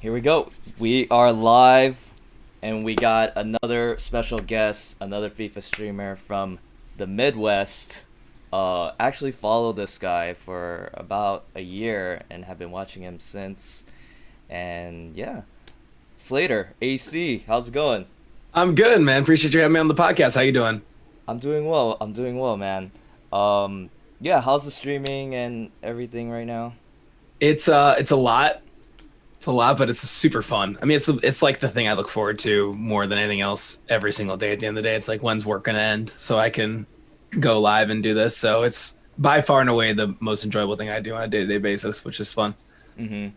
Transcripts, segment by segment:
Here we go. We are live, and we got another special guest, another FIFA streamer from the Midwest. Actually followed this guy for about a year and have been watching him since. And yeah, Slater AC, how's it going? I'm good, man. Appreciate you having me on the podcast. How you doing? I'm doing well. I'm doing well, man. Yeah, how's the streaming and everything right now? It's a lot. It's a lot, but it's super fun. I mean, it's like the thing I look forward to more than anything else every single day. At the end of the day, it's like when's work gonna end so I can go live and do this. So it's by far and away the most enjoyable thing I do on a day-to-day basis, which is fun. Mm-hmm.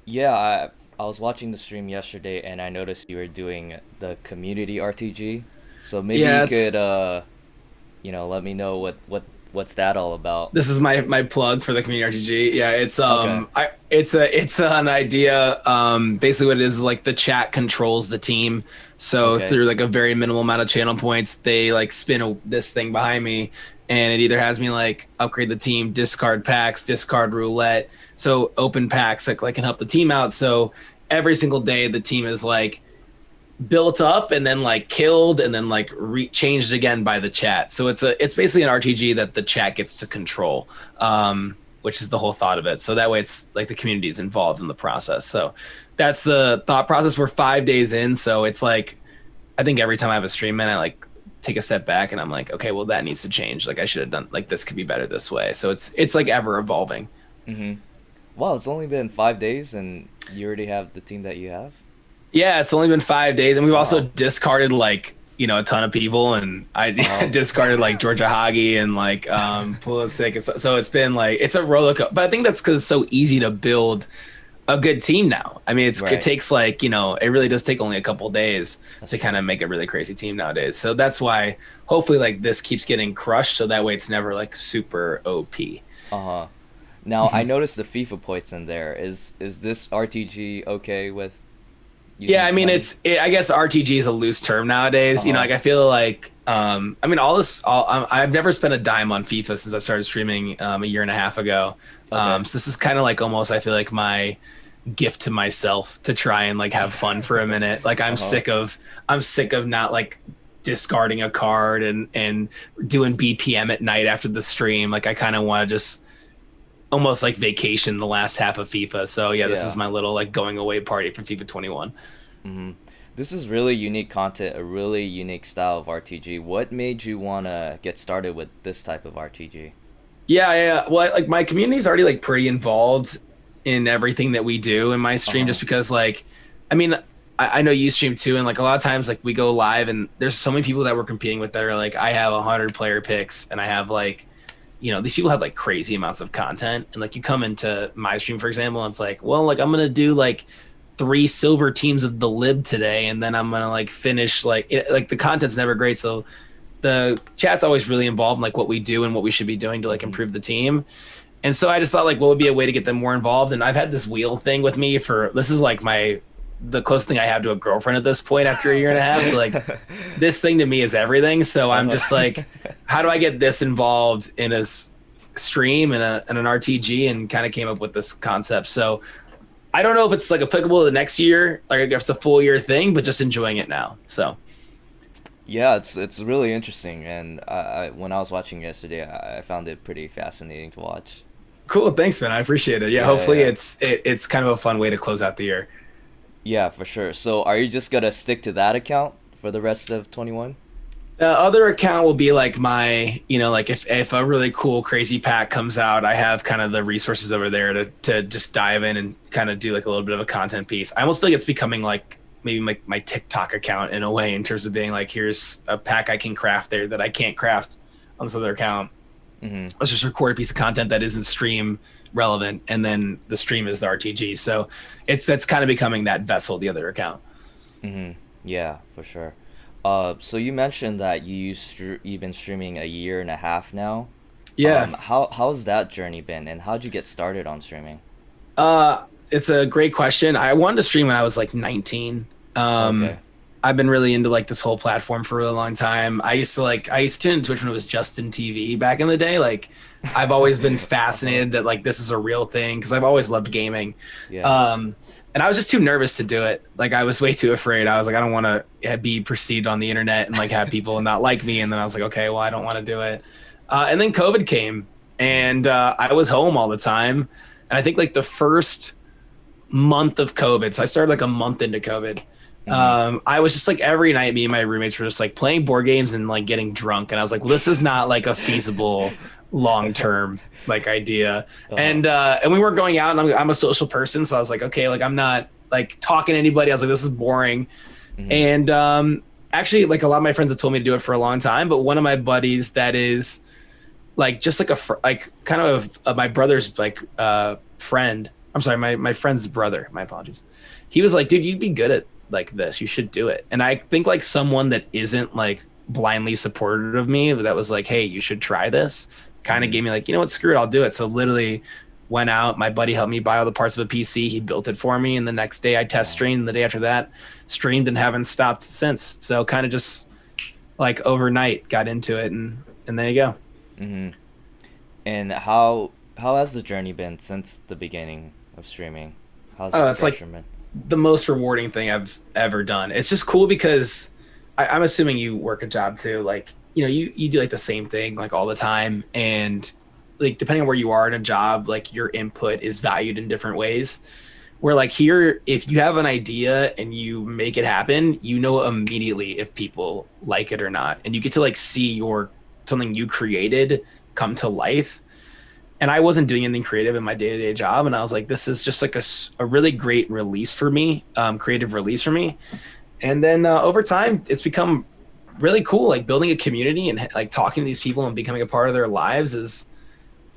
Yeah, I was watching the stream yesterday and I noticed you were doing the community RTG. So maybe you Yeah, it's could let me know what's that all about. this is my plug for the community RTG. Yeah, Okay. it's an idea. Basically what it is like the chat controls the team. So Okay. through like a very minimal amount of channel points, they like spin this thing behind me, and it either has me like upgrade the team, discard packs, discard roulette. So open packs like can help the team out. So every single day the team is like built up and then like killed and then like changed again by the chat. So it's basically an RTG that the chat gets to control, which is the whole thought of it. So that way it's like the community is involved in the process. So that's the thought process. We're 5 days in, so it's like I think every time I have a stream, man, I like take a step back and I'm like, okay, well that needs to change. Like I should have done like this could be better this way. So it's like ever evolving. Mm-hmm. Wow, it's only been 5 days and you already have the team that you have? Yeah, it's only been 5 days, and we've also Wow. discarded like a ton of people, and I Uh-huh. discarded like Georgia Hagi and like Pulisic, and so it's been like it's a roller coaster. But I think that's because it's so easy to build a good team now. I mean, it Right. takes like it really does take only a couple days That's to kind true. of make a really crazy team nowadays. So that's why hopefully like this keeps getting crushed, so that way it's never like super OP. Uh-huh. Now I noticed the FIFA points in there. Is this RTG okay with Yeah, using I mean, money? I guess RTG is a loose term nowadays. Uh-huh. Like I feel like, I mean, I've never spent a dime on FIFA since I started streaming a year and a half ago. Okay. So this is kind of like almost, I feel like my gift to myself to try and like have fun for a minute. Like Uh-huh. I'm sick of not like discarding a card and doing BPM at night after the stream. Like I kind of want to just almost like vacation the last half of FIFA. So yeah, this is Yeah. my little like going away party for FIFA 21. Mm-hmm. This is really unique content, a really unique style of RTG. What made you wanna get started with this type of RTG? Yeah, yeah. Well, like my community's already like pretty involved in everything that we do in my stream, Uh-huh. just because like, I mean, I know you stream too, and like a lot of times like we go live and there's so many people that we're competing with that are like, I have 100 player picks and I have like, these people have like crazy amounts of content, and like you come into my stream for example, and it's like, well, like I'm gonna do like three silver teams of the lib today, and then I'm gonna like finish like the content's never great, so the chat's always really involved in like what we do and what we should be doing to like Mm-hmm. improve the team. And so I just thought like what would be a way to get them more involved. And I've had this wheel thing with me for this is like the closest thing I have to a girlfriend at this point after a year and a half. So like this thing to me is everything. So I'm Uh-huh. just like, how do I get this involved in a stream and an RTG, and kind of came up with this concept. So I don't know if it's like applicable to the next year, like if it's a full year thing, but just enjoying it now. So Yeah, it's really interesting, and when I was watching yesterday, I found it pretty fascinating to watch. cool. Thanks, man. I appreciate it. Yeah. Yeah, Hopefully yeah, it's kind of a fun way to close out the year. yeah, for sure. So, are you just gonna stick to that account for the rest of 21? The other account will be like my, like if a really cool crazy pack comes out, I have kind of the resources over there to just dive in and kind of do like a little bit of a content piece. I almost feel like it's becoming like maybe my TikTok account in a way, in terms of being like, here's a pack I can craft there that I can't craft on this other account. Mm-hmm. Let's just record a piece of content that isn't stream relevant, and then the stream is the RTG. So that's kind of becoming that vessel, the other account. Mm-hmm. Yeah, for sure. So you mentioned that you've been streaming a year and a half now. Yeah. How's that journey been, and how'd you get started on streaming? It's a great question. I wanted to stream when I was like 19. Okay. I've been really into like this whole platform for a really long time. I used to tune into Twitch when it was Justin TV back in the day. Like I've always been fascinated that like this is a real thing because I've always loved gaming. Yeah. And I was just too nervous to do it. Like I was way too afraid. I was like, I don't want to be perceived on the internet and like have people not like me. And then I was like, okay, well, I don't want to do it. And then COVID came, and I was home all the time. And I think like the first month of COVID, so I started like a month into COVID. I was just like every night, me and my roommates were just like playing board games and like getting drunk. And I was like, well, this is not like a feasible long-term like idea. And we weren't going out, and I'm a social person. So I was like, okay, like I'm not like talking to anybody. I was like, this is boring. And actually like a lot of my friends have told me to do it for a long time. But one of my buddies that is like, just like like kind of my brother's like friend, I'm sorry, my friend's brother, my apologies. He was like, dude, you'd be good at like this, you should do it. And I think like someone that isn't like blindly supportive of me, that was like, hey, you should try this, kind of gave me like, you know what, screw it, I'll do it. So literally went out, my buddy helped me buy all the parts of a PC, he built it for me, and the next day I test streamed, and the day after that streamed and haven't stopped since. So kind of just like overnight got into it, and there you go. And how has the journey been since the beginning of streaming? How's the it's like progression been? the most rewarding thing I've ever done. It's just cool because I'm assuming you work a job too. Like, you know, you do like the same thing like all the time. And like, depending on where you are in a job, like your input is valued in different ways. Where like here, if you have an idea and you make it happen, you know immediately if people like it or not. And you get to like see something you created come to life. And I wasn't doing anything creative in my day-to-day job. And I was like, this is just like a really great release for me, creative release for me. And then over time, it's become really cool, like building a community and like talking to these people and becoming a part of their lives.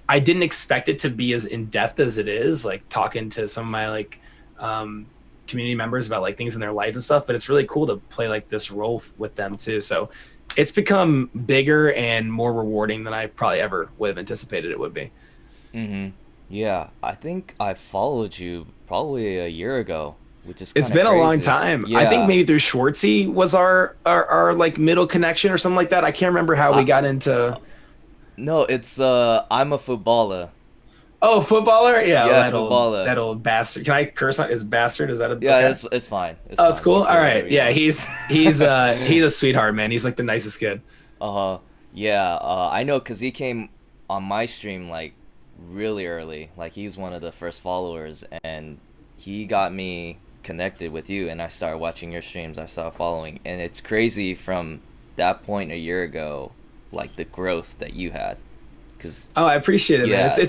I didn't expect it to be as in-depth as it is, like talking to some of my like community members about like things in their life and stuff. But it's really cool to play like this role with them too. So it's become bigger and more rewarding than I probably ever would have anticipated it would be. Yeah, I think I followed you probably a year ago, which is It's kind been of a long crazy. time. I Yeah. think maybe through Schwartzy was our like middle connection or something like that. I can't remember how we got into. No, it's I'm a footballer. Oh, footballer? Yeah, Yeah, that footballer. old bastard. Can I curse on? Is bastard? Is that a Yeah, okay? it's fine. It's Oh, it's fine. cool. We'll say All whatever right. you Yeah, want. he's a sweetheart, man. He's like the nicest kid. Yeah, I know because he came on my stream like really early. Like he's one of the first followers, and he got me connected with you, and I started watching your streams. I started following, and it's crazy from that point a year ago, like the growth that you had. Cause Oh, I appreciate it, man. yeah,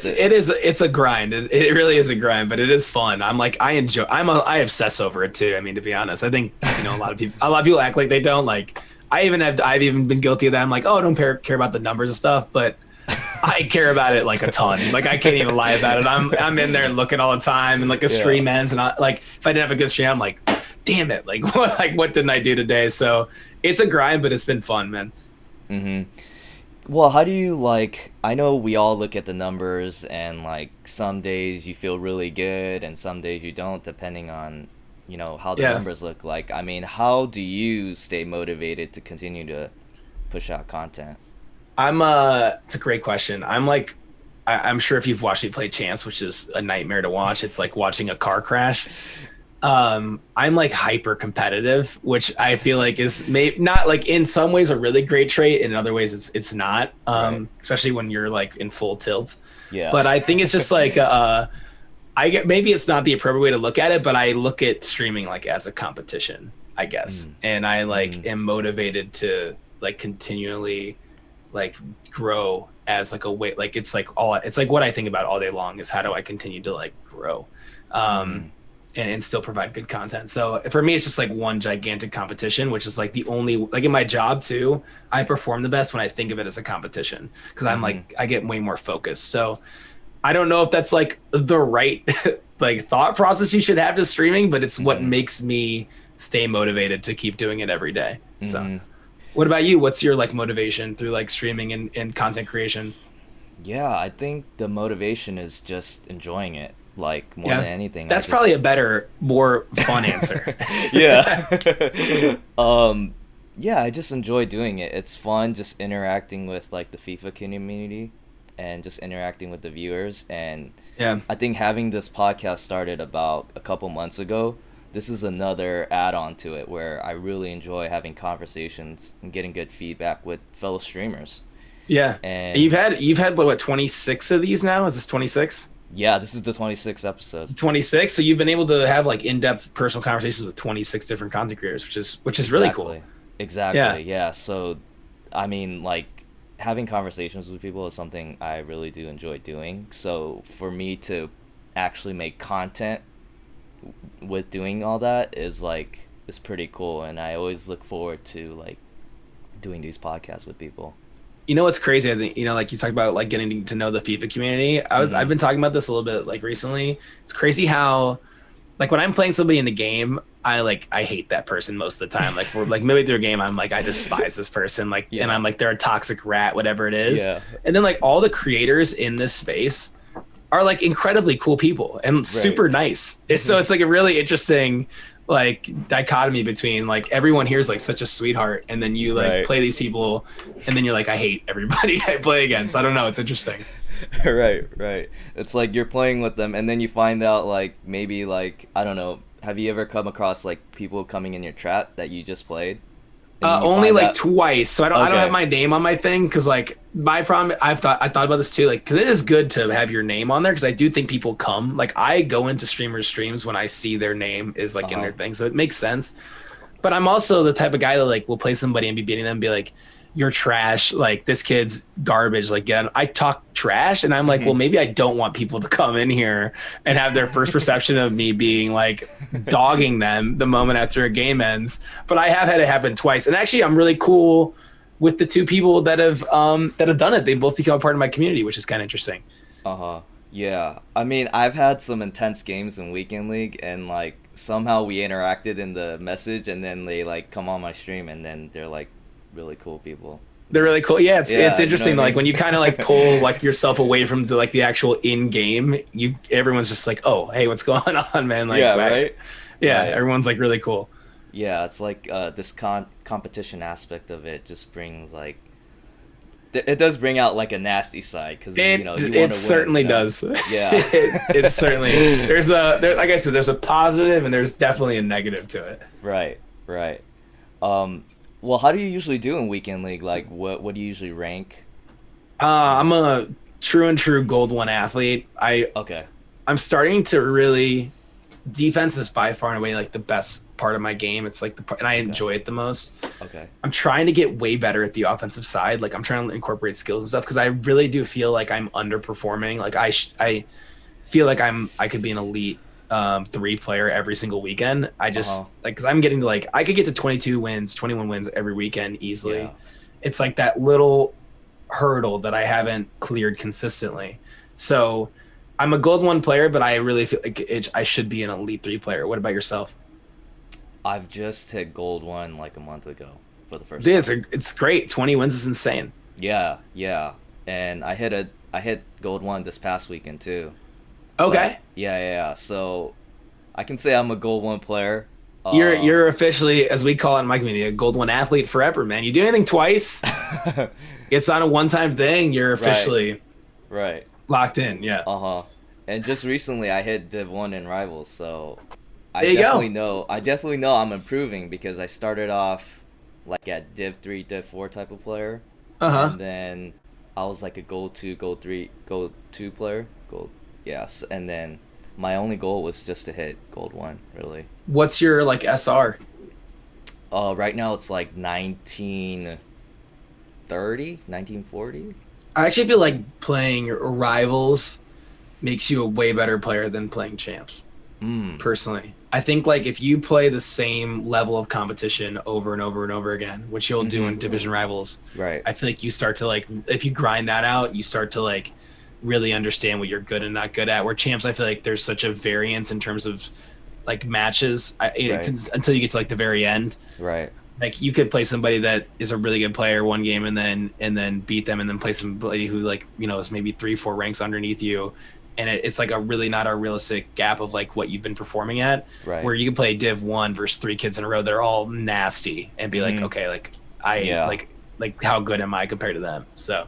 It's a grind. It really is a grind, but it is fun. I'm like I enjoy. I obsess over it too. I mean, to be honest, I think a lot of people act like they don't. Like I've even been guilty of that. I'm like, oh, I don't care about the numbers and stuff, but I care about it like a ton. Like I can't even lie about it. I'm in there looking all the time, and like a stream ends, and like if I didn't have a good stream, I'm like, damn it, like what didn't I do today? So it's a grind, but it's been fun, man. Well, how do you like? I know we all look at the numbers, and like some days you feel really good, and some days you don't, depending on how the numbers look like. I mean, how do you stay motivated to continue to push out content? It's a great question. I'm sure if you've watched me play Chance, which is a nightmare to watch, it's like watching a car crash. I'm like hyper competitive, which I feel like is not like in some ways a really great trait. In other ways, it's not, especially when you're like in full tilt. Yeah. But I think it's just like, maybe it's not the appropriate way to look at it, but I look at streaming like as a competition, I guess. And I like am motivated to like continually like grow as like a way, like it's like what I think about all day long is how do I continue to like grow and still provide good content. So for me, it's just like one gigantic competition, which is like the only, like in my job too, I perform the best when I think of it as a competition because I'm like, I get way more focused. So I don't know if that's like the right like thought process you should have to streaming, but it's what makes me stay motivated to keep doing it every day. So what about you? What's your like motivation through like streaming and content creation? Yeah, I think the motivation is just enjoying it. like more than anything. That's probably a better, more fun answer. Yeah. Yeah, I just enjoy doing it. It's fun just interacting with like the FIFA community and just interacting with the viewers. And Yeah. I think having this podcast started about a couple months ago, this is another add-on to it where I really enjoy having conversations and getting good feedback with fellow streamers. Yeah. And You've had what, 26 of these now? Is this 26? yeah, this is the 26th episode. 26. So you've been able to have like in-depth personal conversations with 26 different content creators, which is really cool. Exactly. Yeah. So, I mean, like having conversations with people is something I really do enjoy doing. So for me to actually make content with doing all that is pretty cool, and I always look forward to like doing these podcasts with people. You know what's crazy? I think, like you talked about like getting to know the FIFA community. I've been talking about this a little bit like recently. It's crazy how like when I'm playing somebody in the game, I hate that person most of the time. Like for like midway through a game, I'm like, I despise this person. Like, and I'm like, they're a toxic rat, whatever it is. Yeah. And then like all the creators in this space are like incredibly cool people and super nice. So it's like a really interesting like dichotomy between like everyone here is like such a sweetheart, and then you like play these people, and then you're like, I hate everybody I play against. I don't know. It's interesting. Right. It's like you're playing with them, and then you find out like maybe like I don't know. Have you ever come across like people coming in your chat that you just played? Only like twice. So I don't have my name on my thing because like my problem. I thought about this too. Like, because it is good to have your name on there because I do think people come. Like I go into streamers' streams when I see their name is like in their thing, so it makes sense. But I'm also the type of guy that like will play somebody and be beating them and be like, you're trash, like this kid's garbage, like I talk trash, and I'm like, well, maybe I don't want people to come in here and have their first perception of me being like dogging them the moment after a game ends. But I have had it happen twice, and actually I'm really cool with the two people that have done it. They both become a part of my community, which is kind of interesting. Yeah, I mean, I've had some intense games in Weekend League, and like somehow we interacted in the message, and then they like come on my stream, and then they're like really cool people. They're really cool. Yeah, it's interesting. You know, like when you kind of like pull like yourself away from like the actual in game, everyone's just like, oh, hey, what's going on, man? Like, right? Yeah, right. Everyone's like really cool. Yeah, it's like this competition aspect of it just brings like it does bring out like a nasty side because it certainly does. Yeah, it certainly like I said, there's a positive and there's definitely a negative to it. Right. Well, how do you usually do in Weekend League? Like, what do you usually rank? I'm a true Gold 1 athlete. I'm starting to really defense is by far and away like the best part of my game. It's like and I enjoy it the most. I'm trying to get way better at the offensive side. Like I'm trying to incorporate skills and stuff because I really do feel like I'm underperforming. Like I feel like I could be an elite 3 player every single weekend. I just like because I'm getting to like I could get to 22 wins, 21 wins every weekend easily. It's like that little hurdle that I haven't cleared consistently. So I'm a Gold 1 player, but I really feel like I should be an elite 3 player. What about yourself? I've just hit Gold 1 like a month ago for the first time. It's great. 20 wins is insane. Yeah, and I hit Gold 1 this past weekend too. Okay. But, yeah. So I can say I'm a Gold 1 player. You're officially, as we call it in my community, a Gold 1 athlete forever, man. You do anything twice, it's not a one-time thing. You're officially locked in. Yeah. And just recently I hit Div 1 in Rivals, so I definitely know I'm improving because I started off like at Div 3, Div 4 type of player. And then I was like a Gold 2, Gold 3, Gold 2 player. Yes, and then my only goal was just to hit Gold 1, really. What's your like SR? Right now it's like 1930, 1940. I actually feel like playing Rivals makes you a way better player than playing Champs. Personally, I think like if you play the same level of competition over and over and over again, which you'll do in Division Rivals, I feel like you start to like if you grind that out, you start to like really understand what you're good and not good at. Where Champs, I feel like there's such a variance in terms of like matches until you get to like the very end. Like you could play somebody that is a really good player one game and then beat them and then play somebody who like is maybe 3-4 ranks underneath you and it's like a really not a realistic gap of like what you've been performing at. Right. Where you can play Div 1 versus 3 kids in a row that are all nasty and be like, okay, like Yeah. like how good am I compared to them? So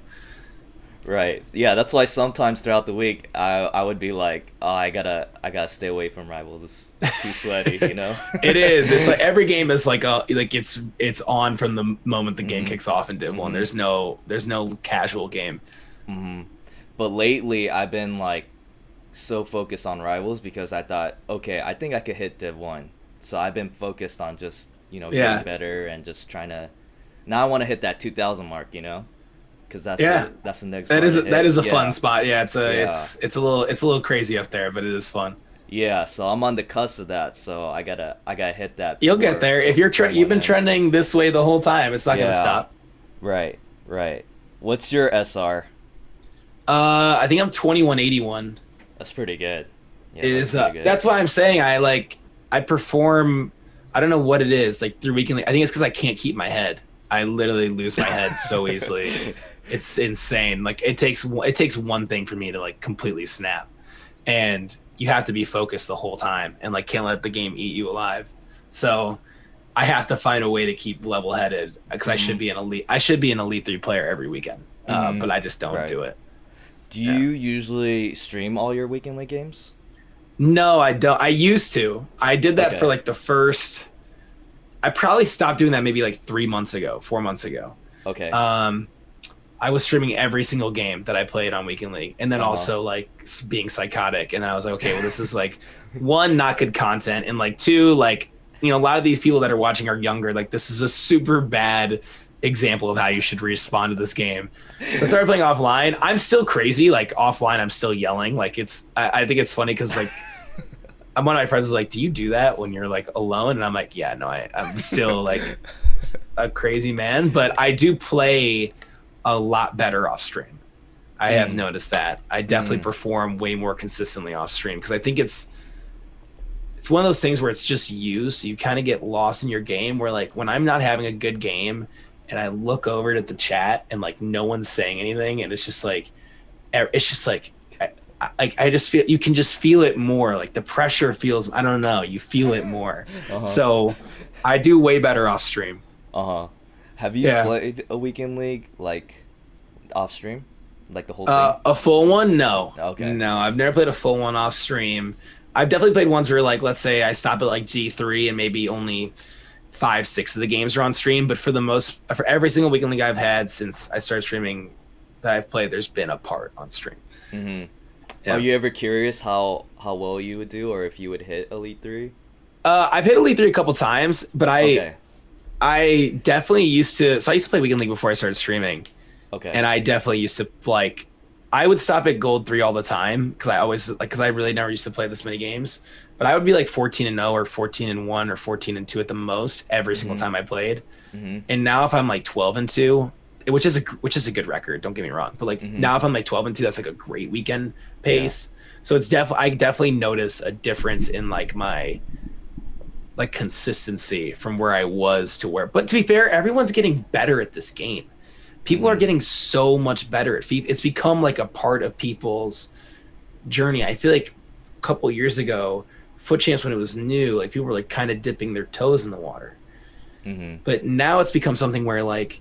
Right. Yeah, that's why sometimes throughout the week I would be like, oh, I gotta stay away from rivals. It's too sweaty, you know? it is. It's like every game is like it's on from the moment the game kicks off in Div 1. There's no casual game. But lately I've been like so focused on rivals because I thought, okay, I think I could hit Div 1. So I've been focused on just, getting better and just trying to. Now I want to hit that 2,000 mark, because that's the next. That is a fun spot. Yeah, it's a little crazy up there, but it is fun. Yeah, so I'm on the cusp of that, so I gotta hit that. You'll get there if you've been trending this way the whole time. It's not gonna stop. Right. What's your SR? I think I'm 2181. That's pretty good. Yeah, that's why I'm saying I perform. I don't know what it is like through weekly. I think it's because I can't keep my head. I literally lose my head so easily. It's insane. Like it takes one thing for me to like completely snap, and you have to be focused the whole time and like can't let the game eat you alive. So I have to find a way to keep level headed because I should be an elite 3 player every weekend, but I just don't do it. Do you usually stream all your weekend league games? No, I don't. I used to. I did that for like the first. I probably stopped doing that maybe like 4 months ago. Okay. I was streaming every single game that I played on Weekend League, and then also like being psychotic. And then I was like, okay, well, this is like one, not good content, and like two, like a lot of these people that are watching are younger. Like this is a super bad example of how you should respond to this game. So I started playing offline. I'm still crazy. Like offline, I'm still yelling. Like I think it's funny because like. One of my friends is like, do you do that when you're like alone? And I'm like, yeah, no, I'm still like a crazy man, but I do play a lot better off stream. I have noticed that. I definitely perform way more consistently off stream because I think it's one of those things where it's just you, so you kind of get lost in your game where like when I'm not having a good game and I look over at the chat and like no one's saying anything and it's just like I just feel you can just feel it more. Like the pressure feels, I don't know, you feel it more. So I do way better off stream. Have you played a weekend league like off stream, like the whole thing? A full one? No. Okay. No, I've never played a full one off stream. I've definitely played ones where like, let's say I stop at like G3 and maybe only 5-6 of the games are on stream. But for every single weekend league I've had since I started streaming that I've played, there's been a part on stream. Yeah. Are you ever curious how well you would do or if you would hit Elite 3? I've hit Elite 3 a couple times, but I definitely used to. So I used to play Weekend League before I started streaming. Okay. And I definitely used to like. I would stop at Gold 3 all the time because I really never used to play this many games. But I would be like 14-0 or 14-1 or 14-2 at the most every single time I played. And now if I'm like 12-2. Which is a good record, don't get me wrong, but like now if I'm like 12-2, that's like a great weekend pace. So it's I definitely notice a difference in like my like consistency from where I was to where. But to be fair, everyone's getting better at this game. People are getting so much better at FIFA. It's become like a part of people's journey. I feel like a couple years ago, Foot Champs when it was new, like people were like kind of dipping their toes in the water. But now it's become something where like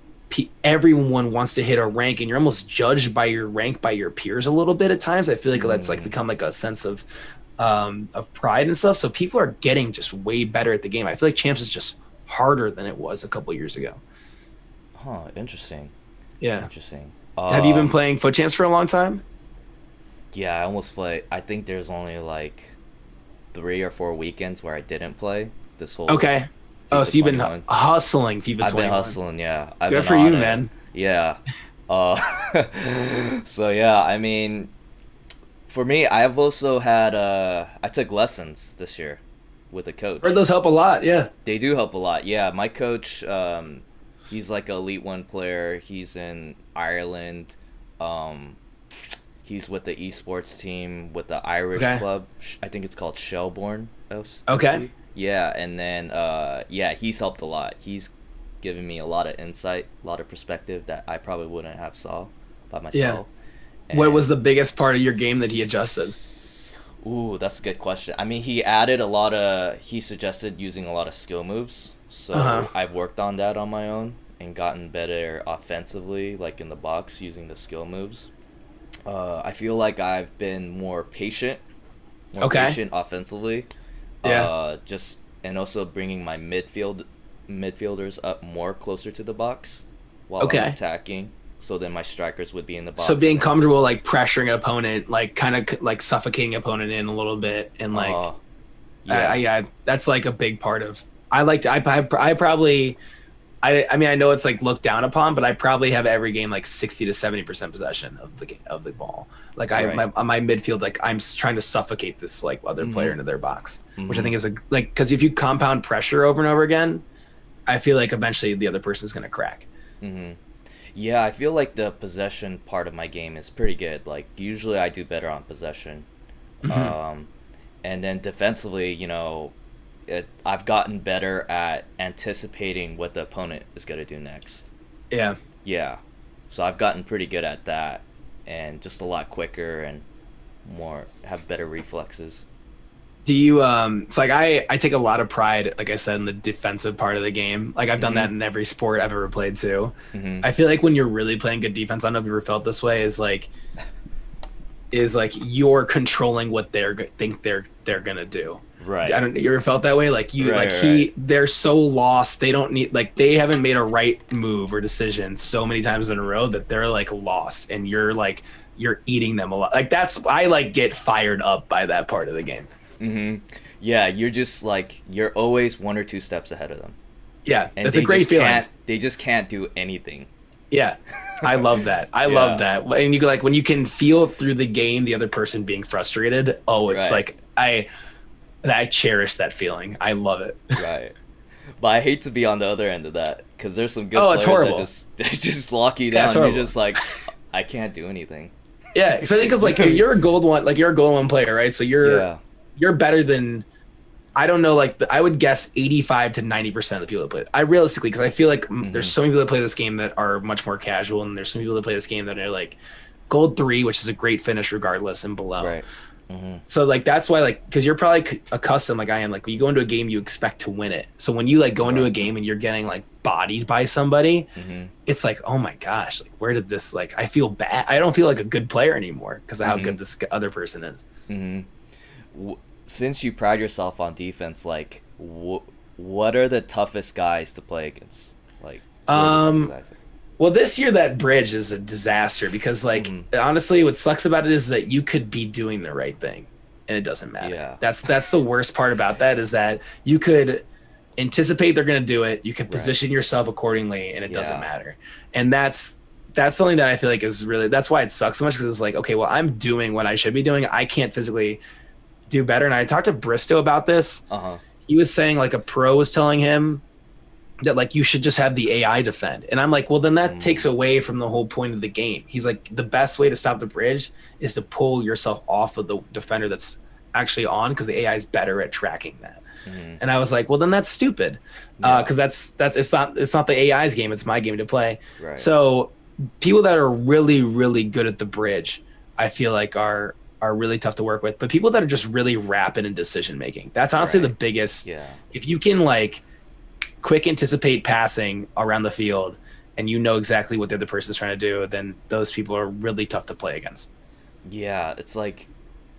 everyone wants to hit a rank and you're almost judged by your rank by your peers a little bit at times. I feel like that's like become like a sense of pride and stuff. So people are getting just way better at the game. I feel like Champs is just harder than it was a couple years ago. Interesting. Yeah. Interesting. Have you been playing Foot Champs for a long time? Yeah, I almost play. I think there's only like 3 or 4 weekends where I didn't play this whole FIFA so you've been hustling FIFA 21. I've been hustling, yeah. Good for you, man. Yeah. So yeah, I mean, for me, I've also had I took lessons this year with a coach. Heard those help a lot, yeah. They do help a lot, yeah. My coach, he's like an Elite 1 player. He's in Ireland. He's with the esports team with the Irish club. I think it's called Shelbourne. Okay. Yeah, and then he's helped a lot. He's given me a lot of insight, a lot of perspective that I probably wouldn't have saw by myself. What was And the biggest part of your game that he adjusted? ooh, that's a good question. I mean, he added a lot of. He suggested using a lot of skill moves, Uh-huh. so I've worked on that on my own and gotten better offensively, like in the box using the skill moves. I feel like I've been more Okay. patient offensively. Yeah. Just and also bringing my midfielders up more closer to the box while I'm Okay. attacking. So then my strikers would be in the So box, and being then comfortable like pressuring an opponent, like kind of like suffocating opponent in a little bit, and like yeah. yeah, that's like a big part of. I like to. I probably. I mean I know it's like looked down upon, but I probably have every game like 60 to 70% possession of the game, of the ball. Like Right. my midfield, like I'm trying to suffocate this like other player Mhm. into their box, which I Mhm. think is a like because if you compound pressure over and over again, I feel like eventually the other person's gonna crack. Mhm. Yeah, I feel like the possession part of my game is pretty good. Like usually I do better on possession. Hmm. Um and then defensively, I've gotten better at anticipating what the opponent is going to do next. Yeah. Yeah. So I've gotten pretty good at that and just a lot quicker and more have better reflexes. Do you it's like I take a lot of pride, like I said, in the defensive part of the game. Like I've done that Mhm. in every sport I've ever played too. Mhm. I feel like when you're really playing good defense, I don't know if you ever felt this way, is like you're controlling what think they're gonna do. Right. I don't. You ever felt that way? Like you, Right, like right. they're so lost. They don't need like they haven't made a right move or decision so many times in a row that they're like lost, and you're eating them a lot. Like that's I like get fired up by that part of the game. Mhm. Yeah, you're just like you're always one or two steps ahead of them. Yeah, And it's a great feeling. they just can't do anything. Yeah, I love that. I love Yeah. that. And you like when you can feel through the game the other person being frustrated. Oh, it's Right. like I cherish that feeling. I love it. Right. But I hate to be on the other end of that because there's some good Oh, it's players that horrible. just they just lock you Yeah, down. it's And you're horrible. just like, I can't do anything. Yeah, especially because like you're a gold one, like you're a gold one player, right? So Yeah. you're better than I don't know, like I would guess 85 to 90% of the people that play it. I realistically, because I feel like there's Hmm. so many people that play this game that are much more casual, and there's some people that play this game that are like gold 3, which is a great finish regardless, and below. Right. Hmm. So like that's why like because you're probably accustomed like I am, like when you go into a game you expect to win it. So when you like go into a Right. game and you're getting like bodied by somebody, Hmm. it's like, oh my gosh, like where did this, like I feel bad. I don't feel like a good player anymore because of how Hmm. good this other person is. Hmm. Since you pride yourself on defense, like, what are the toughest guys to play against? Like, who are the toughest Um guys? well, this year that bridge is a disaster because like Hmm. honestly what sucks about it is that you could be doing the right thing and it doesn't matter. Yeah. That's the worst part about that, is that you could anticipate they're going to do it, you can Right. position yourself accordingly, and it doesn't Yeah. matter. And that's something that I feel like is really, that's why it sucks so much, because it's like, okay, well, I'm doing what I should be doing, I can't physically do better. And I talked to Bristow about this. Uh huh. He was saying like a pro was telling him that like you should just have the AI defend. And I'm like, well, then that takes away from the whole point of the game. He's like, the best way to stop the bridge is to pull yourself off of the defender that's actually on, because the AI is better at tracking that. Hmm. And I was like, well, then that's stupid, Yeah. because that's it's not the AI's game, it's my game to play. Right. So people that are really really good at the bridge, I feel like are really tough to work with. But people that are just really rapid in decision making, that's honestly Right. the biggest. Yeah. If you can like quick anticipate passing around the field and you know exactly what the other person's trying to do, then those people are really tough to play against. Yeah, it's like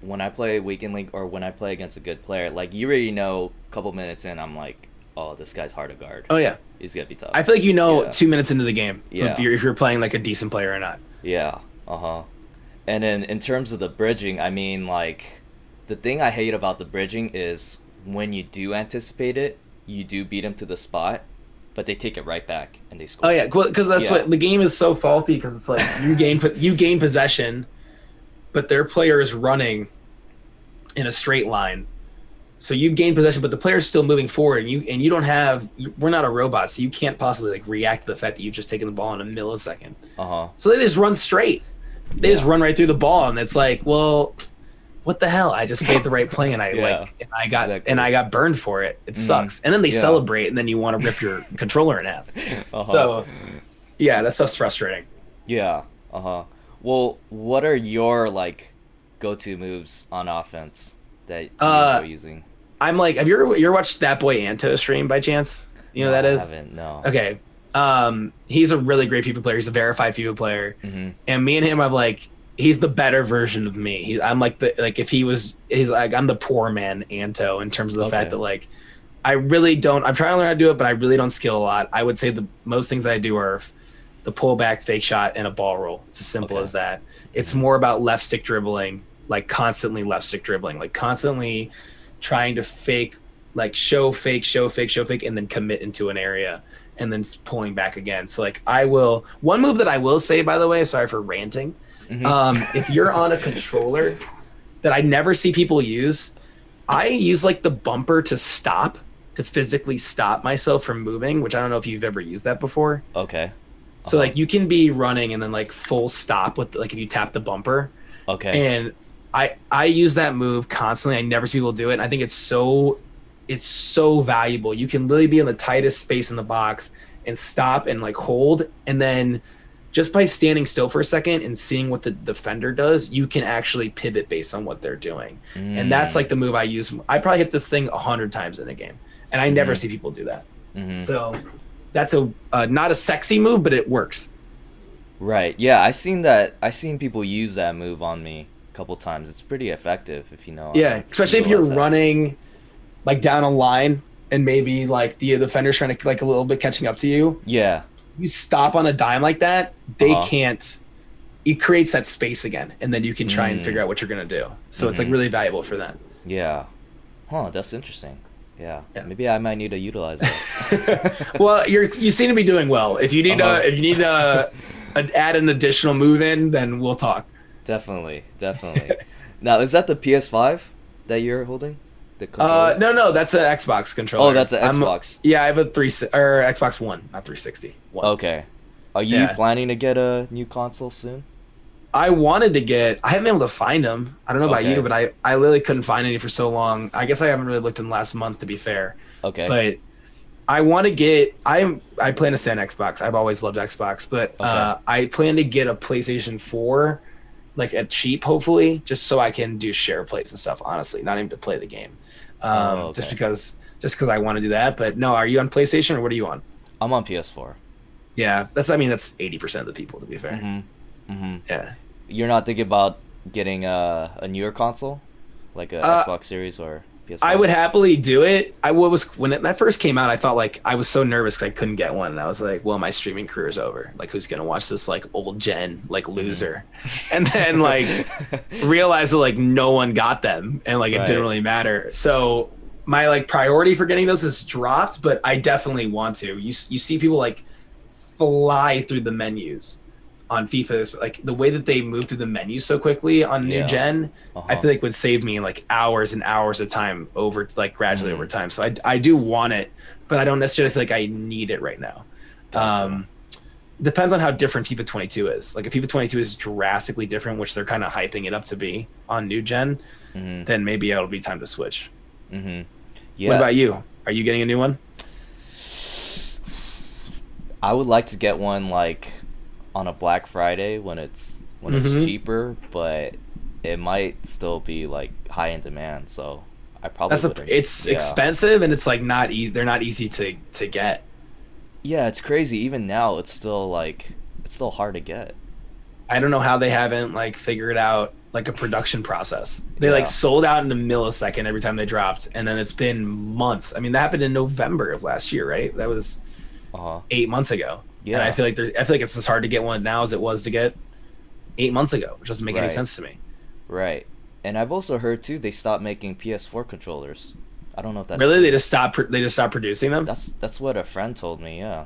when I play weekend league or when I play against a good player, like you already know a couple minutes in, I'm like, oh, this guy's hard to guard. Oh yeah, He's gonna be tough. I feel like you know Yeah. 2 minutes into the game Yeah. if you're playing like a decent player or not. Yeah. Uh-huh. And then in terms of the bridging, I mean, like, the thing I hate about the bridging is when you do anticipate it, you do beat them to the spot, but they take it right back and they score. Oh yeah, because that's Yeah. what the game is so faulty, because it's like you gain possession, but their player is running in a straight line. So you gain possession, but the player is still moving forward, and you don't have. We're not a robot, so you can't possibly like react to the fact that you've just taken the ball in a millisecond. Uh-huh. So they just run straight. They just run right through the ball, and it's like, well, what the hell? I just made the right play, and Yeah, I got burned for it. It sucks. And then they Yeah. celebrate, and then you want to rip your controller in half. Uh-huh. So yeah, that stuff's frustrating. Yeah. Uh-huh. Well, what are your like go-to moves on offense that you Uh, enjoy using? I'm like, have you ever watched that boy Anto stream by chance? You know who No, that I is? haven't. No. Okay. He's a really great FIFA player. He's a verified FIFA player, Mhm. and me and him, I'm like, he's the better version of me. I'm like if he's like I'm the poor man Anto in terms of the fact Okay. that like I really don't. I'm trying to learn how to do it, but I really don't skill a lot. I would say the most things I do are the pullback, fake shot, and a ball roll. It's as simple Okay. as that. It's Mhm. more about left stick dribbling, like constantly left stick dribbling, like constantly trying to fake, like show fake, show fake, show fake, and then commit into an area and then pulling back again. So like I will one move that I will say, by the way, sorry for ranting. Mhm. If you're on a controller that I never see people use, I use like the bumper to stop, to physically stop myself from moving, which I don't know if you've ever used that before. Okay. So Uh-huh. like you can be running and then like full stop with like if you tap the bumper. Okay. And I use that move constantly. I never see people do it. And I think it's so valuable. You can literally be in the tightest space in the box and stop and like hold, and then just by standing still for a second and seeing what the defender does, you can actually pivot based on what they're doing. And that's like Mm. the move I use. I probably hit this thing 100 times in a game, and I never Mhm. see people do that. Mhm. So that's a not a sexy move, but it works. Right. Yeah, I seen that. I seen people use that move on me a couple times. It's pretty effective if you know how Yeah, to especially if you're utilize that. running like down a line and maybe like the defender's trying to like a little bit catching up to you. Yeah. You stop on a dime like that, they Uh-huh. can't. It creates that space again, and then you can try and figure Mm. out what you're gonna do. So it's like Mhm. really valuable for that. Yeah. Huh, that's interesting. Yeah. Yeah. Maybe I might need to utilize that. Well, you seem to be doing well. If you need Uh-huh. add an additional move in, then we'll talk. Definitely. Definitely. Now, is that the PS5 that you're holding? The controller? No, that's an Xbox controller. Oh, that's an Xbox. Yeah, I have a Xbox One, not 360. One. Okay. Are you Yeah. planning to get a new console soon? I wanted to get. I haven't been able to find them. I don't know about Okay. you, but I literally couldn't find any for so long. I guess I haven't really looked in the last month, to be fair. Okay. But I want to get. I plan to stay on Xbox. I've always loved Xbox, but Okay. I plan to get a PlayStation 4, like at cheap, hopefully, just so I can do share plays and stuff. Honestly, not even to play the game, Oh, just okay. because I want to do that. But no, are you on PlayStation or what are you on? I'm on PS4. Yeah, that's 80% of the people, to be fair. Mm-hmm. Mm-hmm. Yeah. You're not thinking about getting a newer console, like a Xbox Series or PS5? I would happily do it. That first came out, I thought like I was so nervous because I couldn't get one, and I was like, "Well, my streaming career is over. Like, who's gonna watch this like old gen like loser?" And then like realized that like no one got them, and like it Right. didn't really matter. So my like priority for getting those has dropped, but I definitely want to. You see people like fly through the menus on FIFA, like the way that they move through the menu so quickly on new Yeah. gen, I Uh-huh. feel like would save me like hours and hours of time over like gradually Mhm. over time. So I do want it, but I don't necessarily feel like I need it right now. Gotcha. Depends on how different FIFA 22 is. Like if FIFA 22 is drastically different, which they're kind of hyping it up to be on new gen, Mm-hmm. then maybe it'll be time to switch. Mm-hmm. Yeah. What about you? Are you getting a new one? I would like to get one like on a Black Friday when it's Mhm. cheaper, but it might still be like high in demand. So I probably wouldn't. It's Yeah. expensive and it's like not easy. They're not easy to get. Yeah, it's crazy. Even now, it's still hard to get. I don't know how they haven't like figured out like a production process. They Yeah. like sold out in a millisecond every time they dropped, and then it's been months. I mean, that happened in November of last year, right? That was Uh-huh. 8 months ago. Yeah. And I feel like it's as hard to get one now as it was to get 8 months ago, which doesn't make any Right. sense to me. Right. And I've also heard too they stopped making PS4 controllers. I don't know if that's Really, true. they just stopped producing them. That's what a friend told me. Yeah.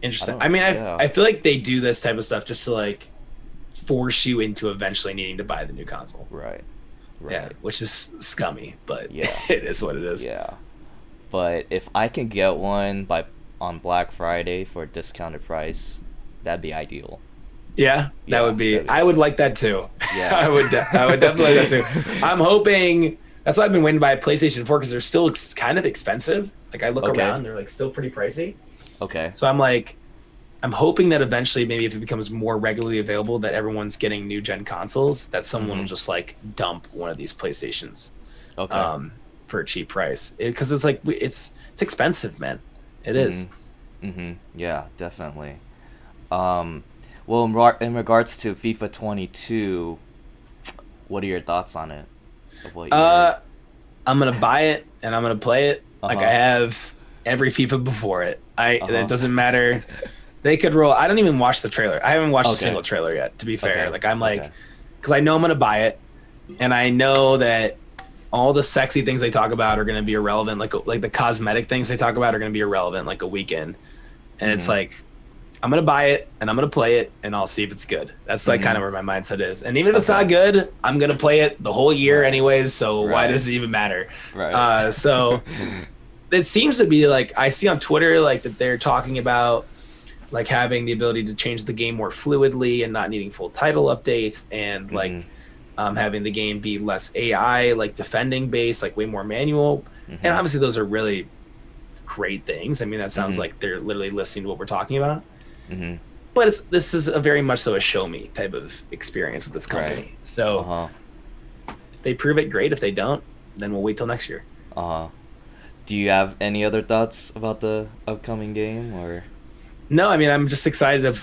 Interesting. don't- I mean, yeah. I feel like they do this type of stuff just to like force you into eventually needing to buy the new console. Right. Right. Yeah, which is scummy, but Yeah. it is what it is. Yeah. But if I can get one on Black Friday for a discounted price, that'd be ideal. Yeah, Yeah, that would be. that'd be I would like that too. Yeah. I would definitely like that too. I'm hoping. That's why I've been waiting to buy a PlayStation 4 because they're still kind of expensive. Like I look Okay. around, they're like still pretty pricey. Okay. So I'm like, I'm hoping that eventually, maybe if it becomes more regularly available, that everyone's getting new gen consoles, that someone will just like dump one of these PlayStations, Okay. for a cheap price. Because it's like it's expensive, man. It is. Yeah, definitely. Um, well, in regards to FIFA 22, what are your thoughts on it? Of what you heard? Uh, I'm gonna buy it and I'm gonna play it Uh like I huh. have every FIFA before it. Uh It huh. doesn't matter. They could roll. I don't even watch the trailer. I haven't watched a Okay. single trailer yet. To be fair, Okay. like I'm like, Okay. because I know I'm gonna buy it, and I know that all the sexy things they talk about are gonna be irrelevant. Like the cosmetic things they talk about are gonna be irrelevant. Like a weekend, and it's Mhm. like I'm gonna buy it and I'm gonna play it and I'll see if it's good. That's like kind of Mhm. where my mindset is. And even if it's not Okay. good, I'm gonna play it the whole year Right. anyways. So why Right. does it even matter? Right. So it seems to be like I see on Twitter like that they're talking about like having the ability to change the game more fluidly and not needing full title updates and Mhm. like having the game be less AI like defending based, like way more manual. And Mhm. obviously those are really great things. I mean, that sounds Mhm. like they're literally listening to what we're talking about. Mhm. But this is a very much so a show me type of experience with this Right. company. Uh So huh. if they prove it, great. If they don't, then we'll wait till next year. Uh huh. Do you have any other thoughts about the upcoming game, or? No, I mean I'm just excited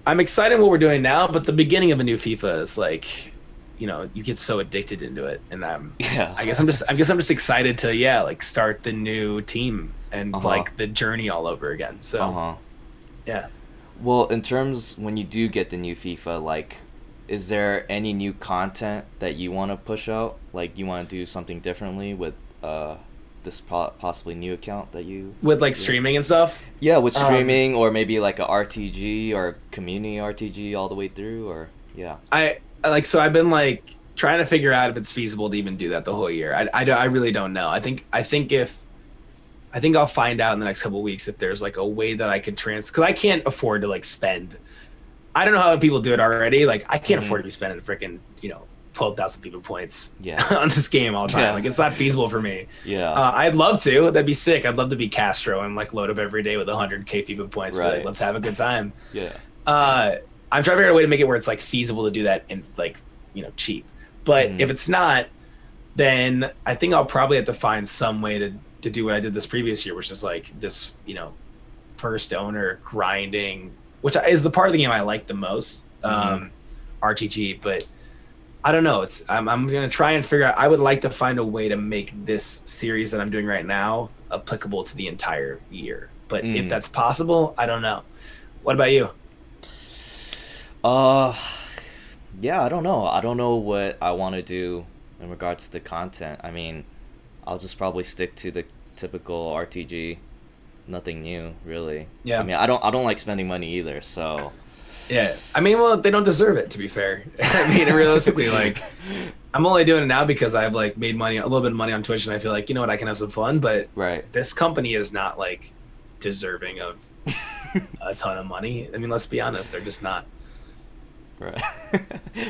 I'm excited what we're doing now, but the beginning of a new FIFA is like, you get so addicted into it, and Yeah. I guess I'm just excited to like start the new team Uh and huh. like the journey all over again. Uh So huh. yeah. Well, in terms when you do get the new FIFA, like, is there any new content that you want to push out? Like, you want to do something differently with uh this possibly new account that With like you have? streaming and stuff. Yeah, with Um, streaming or maybe like a RTG or community RTG all the way through, or yeah. so I've been like trying to figure out if it's feasible to even do that the whole year. I really don't know. I think I'll find out in the next couple of weeks if there's like a way that I could because I can't afford to like spend. I don't know how people do it already. Like I can't afford Mhm. to be spending freaking 12,000 people points Yeah. on this game all the time. Yeah. Like it's not feasible for me. Yeah. I'd love to. That'd be sick. I'd love to be Castro and like load up every day with 100K FIFA points. Be like, Right. let's have a good time. Yeah. Uh, I'm trying to figure out a way to make it where it's like feasible to do that and like cheap. But if Mhm. it's not, then I think I'll probably have to find some way to do what I did this previous year, which is like this first owner grinding, which is the part of the game I like the most, Mhm. RTG. But I don't know. I'm gonna try and figure out. I would like to find a way to make this series that I'm doing right now applicable to the entire year. But if Mm. that's possible, I don't know. What about you? Uh, yeah, I don't know. I don't know what I want to do in regards to content. I mean, I'll just probably stick to the typical RTG. Nothing new, really. I Yeah. mean, I don't like spending money either, so. Yeah, I mean, well, they don't deserve it, to be fair. I mean, realistically, like, I'm only doing it now because I've like made money, a little bit of money on Twitch, and I feel like you know what, I can have some fun. But Right. this company is not like deserving of a ton of money. I mean, let's be honest, they're just not. Right.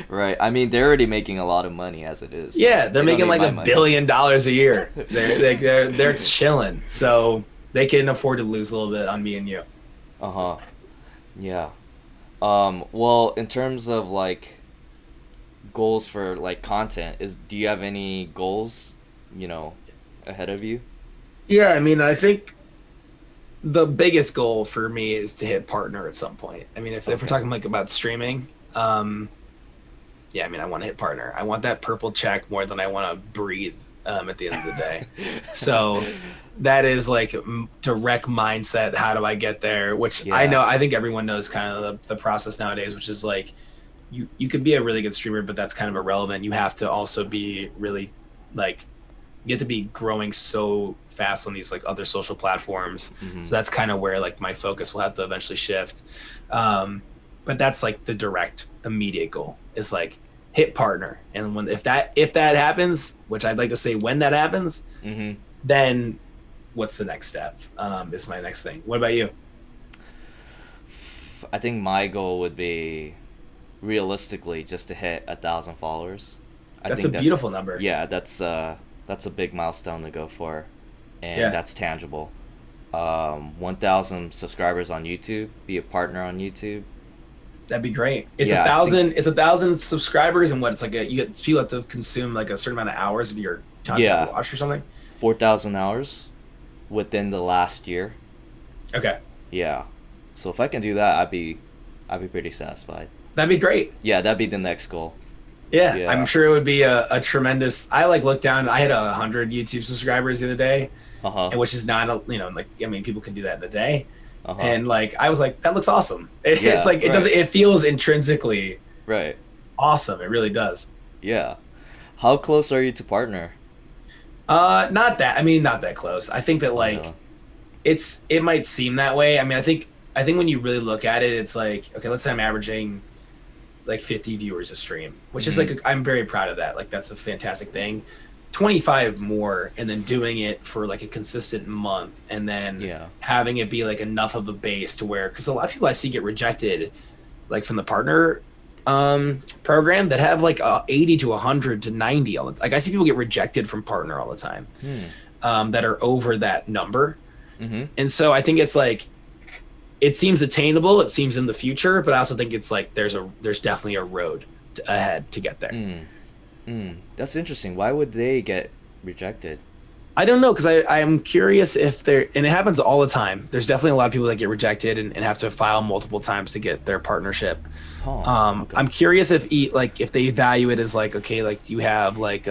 Right. I mean, they're already making a lot of money as it is, Yeah, so they're they don't making need like my $1 money. billion a year. They're chilling, so they can afford to lose a little bit on me and you. Uh-huh. Yeah. Well, in terms of like goals for like content, do you have any goals, you know, ahead of you? Yeah, I mean, I think the biggest goal for me is to hit partner at some point. I mean, if we're Okay. talking like about streaming, yeah, I mean, I want to hit partner. I want that purple check more than I want to breathe at the end of the day. So that is like direct mindset. How do I get there? Which I Yeah. know, I think everyone knows kind of the process nowadays, which is like you could be a really good streamer, but that's kind of irrelevant. You have to also be really like you get to be growing so fast on these like other social platforms. Mm-hmm. So that's kind of where like my focus will have to eventually shift. But that's like the direct immediate goal is like hit partner. And if that happens, which I'd like to say when that happens, Mm-hmm. then what's the next step? Is my next thing. What about you? I think my goal would be realistically just to hit 1,000 followers. I That's a think beautiful number. yeah, that's a big milestone to go for, and Yeah. that's tangible. 1,000 subscribers on YouTube, be a partner on YouTube. That'd be great. It's Yeah, a I think thousand. It's 1,000 subscribers, and what? It's like you get people have to consume like a certain amount of hours of your content yeah, watched or something. 4,000 hours within the last year. Okay, Yeah. So if I can do that, I'd be pretty satisfied. that'd be great. Yeah, that'd be the next goal. Yeah, I'm Yeah. sure it would be a tremendous. I like looked down. I had 100 YouTube subscribers the other day, Uh-huh. and which is not a, like I mean people can do that in a day, Uh-huh. and like I was like that looks awesome. It's Yeah, like it doesn't. right. It feels intrinsically Right. awesome. It really does. Yeah. How close are you to partner? Not that. I mean, not that close. I think that like Yeah. it might seem that way. I mean, I think when you really look at it, it's like okay, let's say I'm averaging like 50 viewers a stream, which is like I'm very proud of that. Like that's a fantastic thing. 25 more and then doing it for like a consistent month and then Yeah. having it be like enough of a base to where because a lot of people I see get rejected like from the partner program that have like 80 to 100 to 90 all the, like I see people get rejected from partner all the time that are over that number. Mm-hmm. And so I think it's like it seems attainable, it seems in the future, but I also think it's like there's definitely a road ahead to get there. That's interesting. Why would they get rejected? I don't know because I'm curious if there and it happens all the time. There's definitely a lot of people that get rejected and have to file multiple times to get their partnership. Huh. Okay. I'm curious if if they value it as like okay, like you have like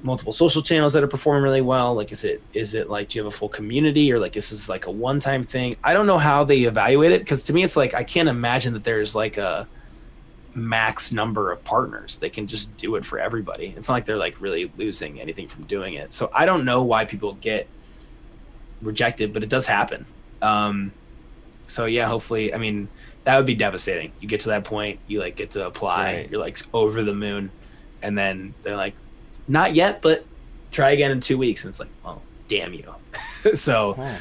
multiple social channels that are performing really well. Like is it like do you have a full community or like this is like a one-time thing? I don't know how they evaluate it because to me it's like I can't imagine that there's like a max number of partners. They can just do it for everybody. It's not like they're like really losing anything from doing it. So I don't know why people get rejected, but it does happen. So yeah, hopefully, I mean, that would be devastating. You get to that point, you like get to apply, Right. you're like over the moon, and then they're like, not yet, but try again in 2 weeks. And it's like, oh, damn you. So Huh.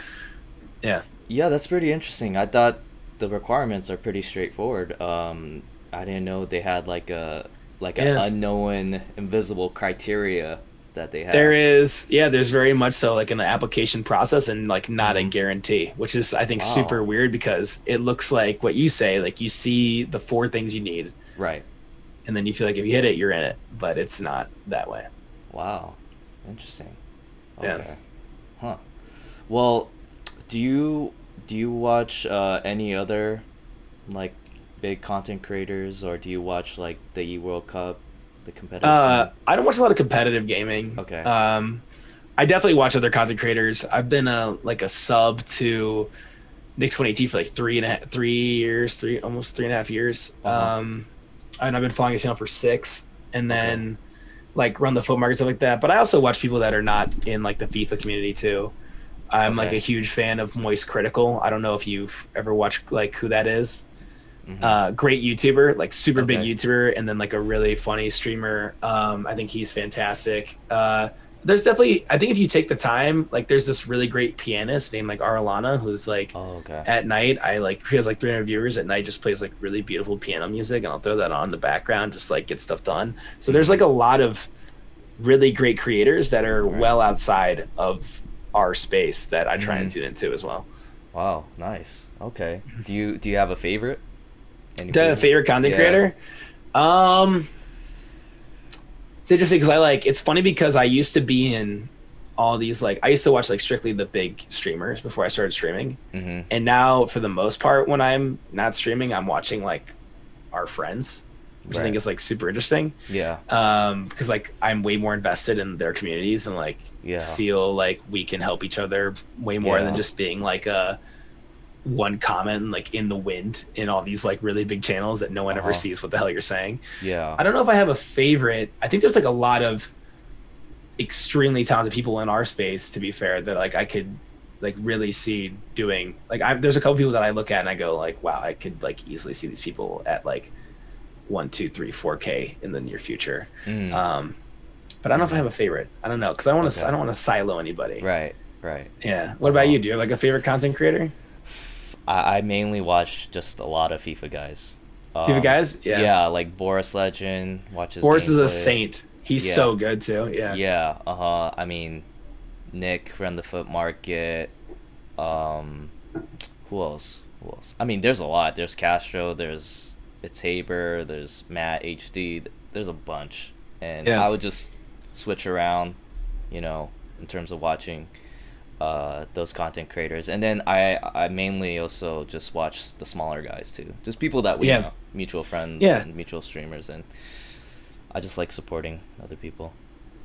yeah. Yeah, that's pretty interesting. I thought the requirements are pretty straightforward. I didn't know they had like an Yeah. unknown, invisible criteria that they have. There's very much so like an application process and like not a guarantee, which is I think Wow. super weird because it looks like what you say, like you see the 4 things you need Right. and then you feel like if you hit it, you're in it, but it's not that way. Wow. Interesting. Yeah. Okay. Huh. Well, do you watch any other like big content creators, or do you watch like the World Cup, the competitive scene? I don't watch a lot of competitive gaming. Okay. I definitely watch other content creators. I've been a sub to Nick 20T for like 3.5 years, almost 3.5 years. Uh-huh. And I've been following his channel for 6, and then like run the foot market stuff like that. But I also watch people that are not in like the FIFA community too. I'm like Okay. a huge fan of Moist Critical. I don't know if you've ever watched like who that is. Great YouTuber, like super big Okay. YouTuber, and then like a really funny streamer. I think he's fantastic. There's definitely, I think if you take the time, like there's this really great pianist named like Arlana who's like Oh, okay. at night, he has like 300 viewers at night, just plays like really beautiful piano music, and I'll throw that on in the background, just like get stuff done. So there's like a lot of really great creators that are well outside of our space that I try and tune into as well. Wow. Nice. Okay. Do you have a favorite? Any The favorite content Yeah. creator? It's interesting because it's funny because I used to be in all these, like, I used to watch like strictly the big streamers before I started streaming. Mm-hmm. And now for the most part, when I'm not streaming, I'm watching like our friends, which I think Right. is like super interesting. Yeah. Because like I'm way more invested in their communities and like Yeah. feel like we can help each other way more Yeah. than just being like a one comment like in the wind in all these like really big channels that no one ever sees what the hell you're saying. Yeah. I don't know if I have a favorite. I think there's like a lot of extremely talented people in our space, to be fair, that like I could like really see doing like there's a couple people that I look at and I go like, wow, I could like easily see these people at like 1, 2, 3, 4K in the near future. But I don't know if I have a favorite. I don't know because I don't want to. Okay. I don't want to silo anybody. Right. Right. Yeah. What about you? Do you have like a favorite content creator? I mainly watch just a lot of FIFA guys. FIFA guys? Yeah. Yeah, like Boris Legend. Watches. Boris is a gameplay. saint. He's Yeah. so good too. Yeah. Yeah. I mean, Nick from the Foot Market. Um, who else? Who else? I mean, there's a lot. There's Castro. There's It's Haber. There's Matt HD. There's a bunch, and Yeah. I would just switch around, in terms of watching those content creators. And then I mainly also just watch the smaller guys too, just people that we Yeah. know, mutual friends Yeah. and mutual streamers, and I just like supporting other people.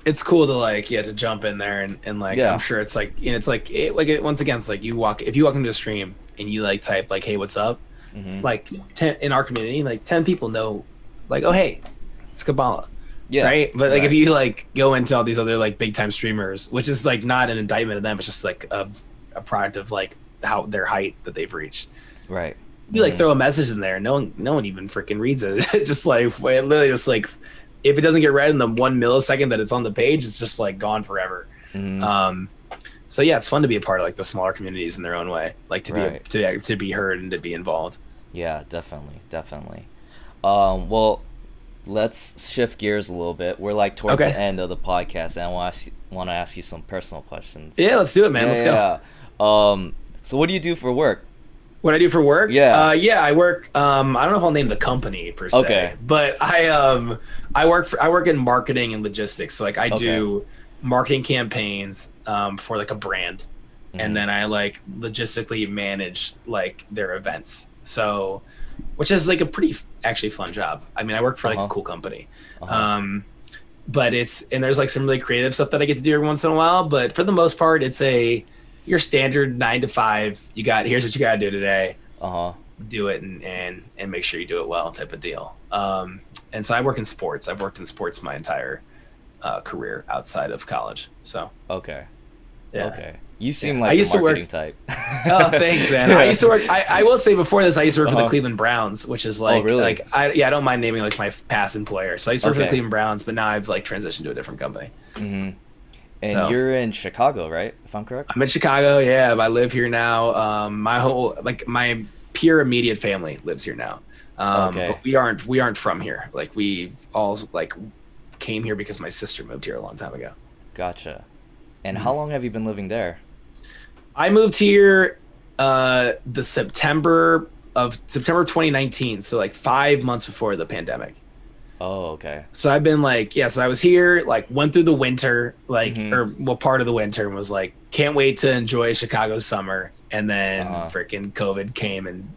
It's cool to like to jump in there and like Yeah. I'm sure it's like once again it's like if you walk into a stream and you like type like hey what's up, like 10 in our community like 10 people know like oh hey it's Koballa. Yeah, right, but like right. if you like go into all these other like big time streamers, which is like not an indictment of them, it's just like a product of like how their height that they've reached. Right. You like throw a message in there, no one even freaking reads it. Just like it literally just like if it doesn't get read in the 1 millisecond that it's on the page, it's just like gone forever. So yeah, it's fun to be a part of like the smaller communities in their own way, like to be to be heard and to be involved. Yeah, definitely. Well, let's shift gears a little bit. We're like towards Okay. the end of the podcast, and I want to ask you some personal questions. Yeah, let's do it, man. Let's go. Yeah. So what do you do for work? What I do for work? Yeah. I work. I don't know if I'll name the company per se. Okay. But I work in marketing and logistics. So like I do marketing campaigns for like a brand, and then I like logistically manage like their events. So, which is like a pretty actually fun job. I mean, I work for like a cool company. But there's like some really creative stuff that I get to do every once in a while. But for the most part, it's your standard 9 to 5. Here's what you gotta do today. Do it and make sure you do it well type of deal. And so I work in sports. I've worked in sports my entire career outside of college. So Okay. yeah. Okay. You seem I like used the to work- marketing type. Oh, thanks, man. I used to work. I will say before this, I used to work for the Cleveland Browns, which is like, really? I don't mind naming like my past employer. So I used to work for the Okay. Cleveland Browns, but now I've like transitioned to a different company. And So- you're in Chicago, right? If I'm correct. I'm in Chicago. Yeah, I live here now. My whole my pure immediate family lives here now. Okay. But we aren't from here. Like we all like came here because my sister moved here a long time ago. Gotcha. And how long have you been living there? I moved here the September 2019, so like 5 months before the pandemic. Oh, okay. So I've been like, so I was here, like went through the winter, like part of the winter, and was like, can't wait to enjoy Chicago's summer. And then freaking COVID came and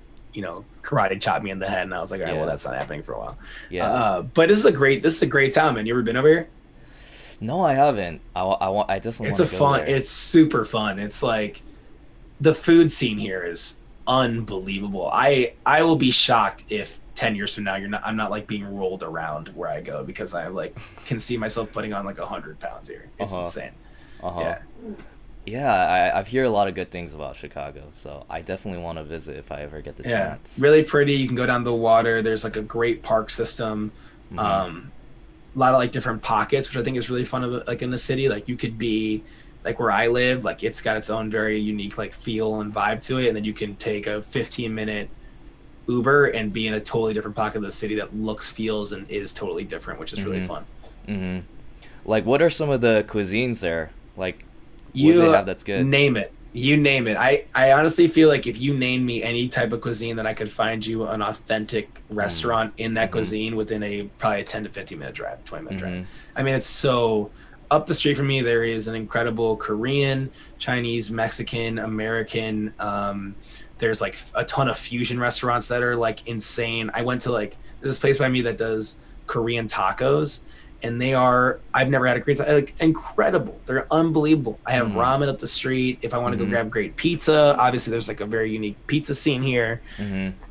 karate chopped me in the head, and I was like, all right, well, that's not happening for a while. Yeah. But this is a great town, man. You ever been over here? No, I haven't. I definitely want to go there. It's super fun. It's like the food scene here is unbelievable. I will be shocked if 10 years from now I'm not like being rolled around where I go, because I like can see myself putting on like 100 pounds here. It's insane. Yeah, I've heard a lot of good things about Chicago, so I definitely want to visit if I ever get the chance. Really pretty. You can go down the water. There's like a great park system. A lot of like different pockets, which I think is really fun of like in the city. Like you could be like where I live, like it's got its own very unique like feel and vibe to it, and then you can take a 15-minute Uber and be in a totally different pocket of the city that looks, feels, and is totally different, which is really fun. Like, what are some of the cuisines there? Like, what You do they have that's good? name it. You name it. I honestly feel like if you name me any type of cuisine, then I could find you an authentic restaurant in that cuisine within probably a 10 to 15 minute drive, 20-minute drive. I mean, it's so up the street from me. There is an incredible Korean, Chinese, Mexican, American. There's like a ton of fusion restaurants that are like insane. I went to there's this place by me that does Korean tacos, and I've never had a Korean taco, like incredible. They're unbelievable. I have ramen up the street. If I want to go grab great pizza, obviously there's like a very unique pizza scene here.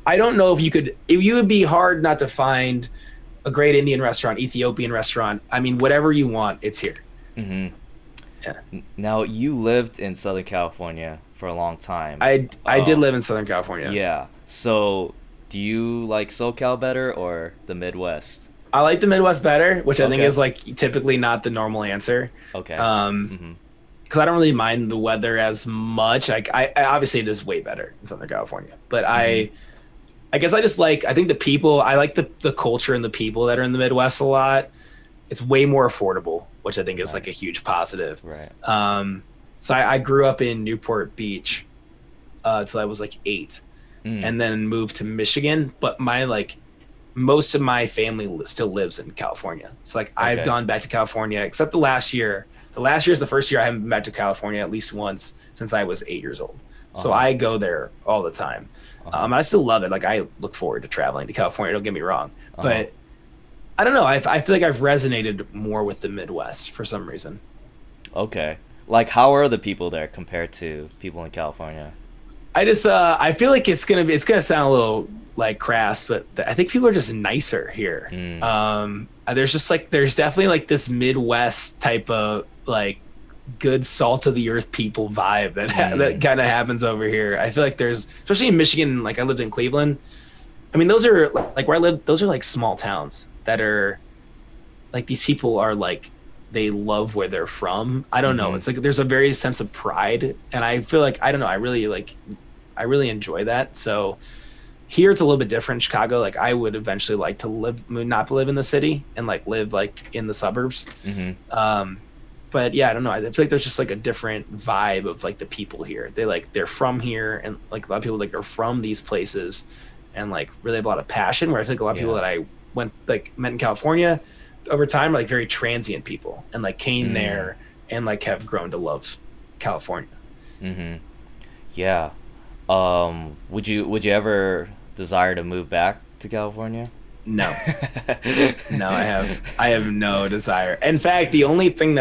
I don't know if you would be hard not to find a great Indian restaurant, Ethiopian restaurant. I mean, whatever you want, it's here. Yeah. Now, you lived in Southern California for a long time. I did live in Southern California. Yeah. So, do you like SoCal better or the Midwest? I like the Midwest better, which I think is like typically not the normal answer. Okay. Because I don't really mind the weather as much. Like I obviously it is way better in Southern California, but I guess I think the people. I like the culture and the people that are in the Midwest a lot. It's way more affordable, which I think is like a huge positive. Right. So I grew up in Newport Beach, till I was like 8, Mm. and then moved to Michigan. But my like most of my family still lives in California. So like I've Okay. gone back to California except the last year. The last year is the first year I haven't been back to California at least once since I was 8 years old. So Uh-huh. I go there all the time. Uh-huh. I still love it. Like I look forward to traveling to California. Don't get me wrong, Uh-huh. but I don't know. I feel like I've resonated more with the Midwest for some reason. Okay. Like, how are the people there compared to people in California? I feel like it's gonna sound a little like crass, but I think people are just nicer here. There's definitely like this Midwest type of like good salt of the earth people vibe that kind of happens over here. I feel like there's, especially in Michigan, like I lived in Cleveland. I mean, those are like where I live. Those are like small towns that are like these people are like they love where they're from. I don't know. It's like there's a very sense of pride, and I feel like I don't know. I really enjoy that. So here it's a little bit different in Chicago. Like I would eventually like to not live in the city and like live like in the suburbs. But yeah, I don't know. I feel like there's just like a different vibe of like the people here. They're from here, and like a lot of people like are from these places, and like really have a lot of passion. Where I feel like a lot of people that I met in California over time are like very transient people, and like came there and like have grown to love California. Yeah. Would you ever desire to move back to California? No. No, I have no desire. In fact, the only thing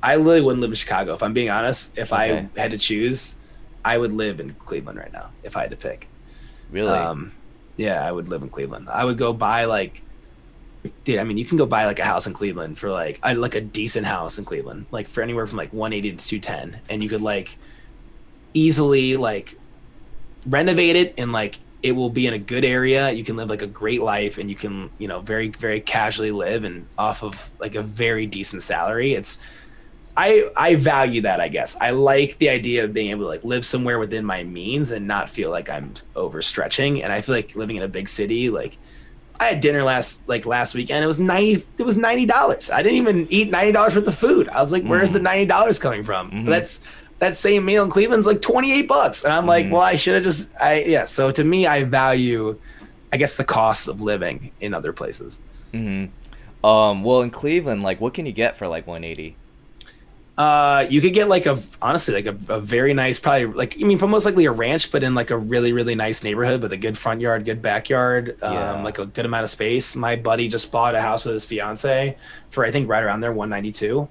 I really wouldn't live in Chicago. If I'm being honest, if I had to choose, I would live in Cleveland right now if I had to pick. Really? Yeah, I would live in Cleveland. I would go buy dude, I mean, you can go buy like a house in Cleveland for like a decent house in Cleveland, like for anywhere from like 180 to 210, and you could like easily like renovate it, and like it will be in a good area. You can live like a great life, and you can, very, very casually live and off of like a very decent salary. I value that, I guess. I like the idea of being able to like live somewhere within my means and not feel like I'm overstretching. And I feel like living in a big city, like I had dinner last weekend. It was $90. I didn't even eat $90 worth of food. I was like, where's the $90 coming from? That same meal in Cleveland's like $28. And I'm like, well, I should have So to me, I value, I guess, the cost of living in other places. Well, in Cleveland, like, what can you get for like 180? You could get honestly a very nice, probably most likely a ranch, but in like a really, really nice neighborhood with a good front yard, good backyard, like a good amount of space. My buddy just bought a house with his fiance for, I think, right around there, 192.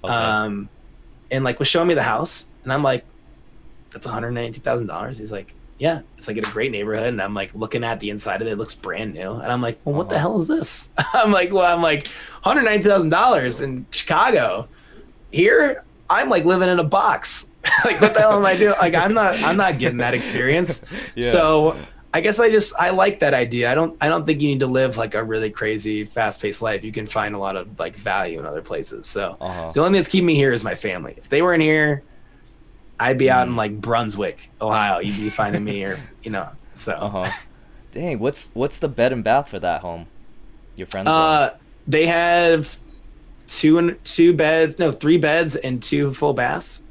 And like was showing me the house, and I'm like, that's $192,000. He's like, yeah, it's like in a great neighborhood. And I'm like looking at the inside of it, it looks brand new. And I'm like, well, what the hell is this? I'm like, $192,000 in Chicago. Here, I'm like living in a box. Like, what the hell am I doing? Like, I'm not getting that experience. So I guess I like that idea. I don't think you need to live like a really crazy, fast-paced life. You can find a lot of like value in other places. So the only thing that's keeping me here is my family. If they weren't here, I'd be out in like Brunswick, Ohio. You'd be finding me, or so. Dang, what's the bed and bath for that home? Your friends? They have three beds and 2 full baths.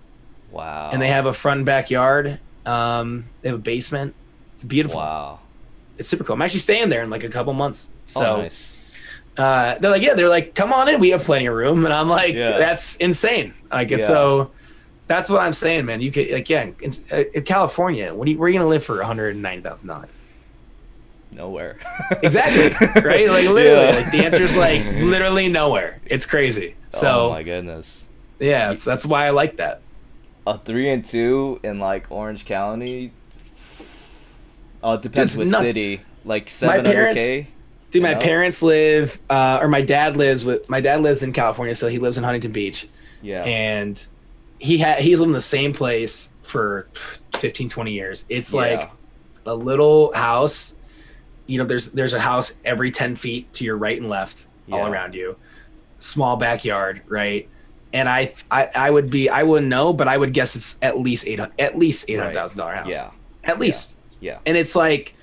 Wow. And they have a front backyard. They have a basement. It's beautiful. Wow. It's super cool. I'm actually staying there in like a couple months. So nice. they're like, come on in. We have plenty of room. And I'm like, that's insane. So that's what I'm saying, man. You could in California, where are you going to live for $109,000? Nowhere. Exactly. Right? Like literally, like the answer is like literally nowhere. It's crazy. So, oh my goodness. Yeah, so that's why I like that. A 3 and 2 in like Orange County. Oh, it depends what city. Like 700K. Dude, my parents live, or my dad lives in California, so he lives in Huntington Beach. Yeah. And he's lived in the same place for 15, 20 years. It's like a little house. There's a house every 10 feet to your right and left, all around you. Small backyard, right? And I wouldn't know, but I would guess it's at least $800,000 house. Yeah. At least. Yeah. And it's like,